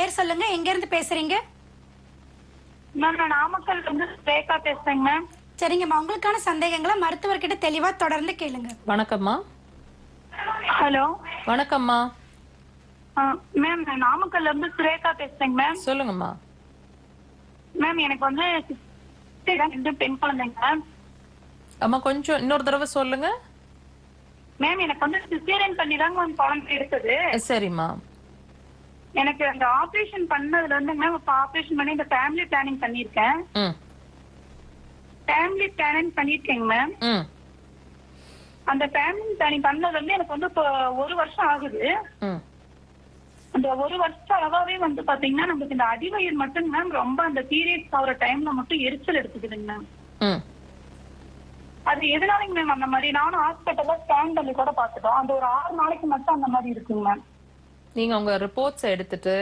பேர் சொல்லுங்க, எங்க இருந்து பேசுறீங்க? மேம் நான் நாமக்கல் வந்து ரேகா பேசுறேங்க மேம். சரிங்கம்மா, உங்களுக்கான சந்தேகங்களை மருத்துவர்கிட்ட தெளிவா தொடர்ந்து கேளுங்க. வணக்கம்மா. ஹலோ வணக்கம்மா. மேம் நான் நாமக்கல்ல இருந்து சுரேகா பேசுறேங்க மேம். சொல்லுங்கம்மா. மேம் எனக்கு வந்து 2 பெண் குழந்தைங்க மேம். அம்மா கொஞ்சம் இன்னொரு தடவை சொல்லுங்க. மேம் எனக்கு வந்து சிசேரியன் பண்ணி தாங்க மேம் குழந்தை இருக்குது. சரிம்மா. எனக்கு அந்த ஆபரேஷன் பண்ணதுல இருந்து மேம் இப்ப ஆபரேஷன் பண்ணி இந்த ஃபேமிலி பிளானிங் பண்ணிருக்கேன். ஃபேமிலி பிளானிங் பண்ணிருக்கேங்க மேம். அந்த ஃபேமிலி பிளானிங் பண்ணதுல இருந்து எனக்கு வந்து இப்போ 1 வருஷம் ஆகுது. அந்த 1 வருஷம் அளவாவே வந்து பாத்தீங்கன்னா நமக்கு இந்த அடிவயிறு மட்டும் மேம் ரொம்ப அந்த பீரியட்ஸ் ஆகிற டைம்ல மட்டும் எரிச்சல் எடுத்துக்குதுங்க மேம். அது எதனாலங்க மேம் அந்த மாதிரி? நானும் ஹாஸ்பிட்டல்ல ஸ்கேன் பண்ணி கூட பாத்துட்டோம். அந்த ஒரு 6 நாளைக்கு மட்டும் அந்த மாதிரி இருக்குங்க மேம். நீங்க உங்க ரிப்போர்ட்ஸ் எடுத்துட்டு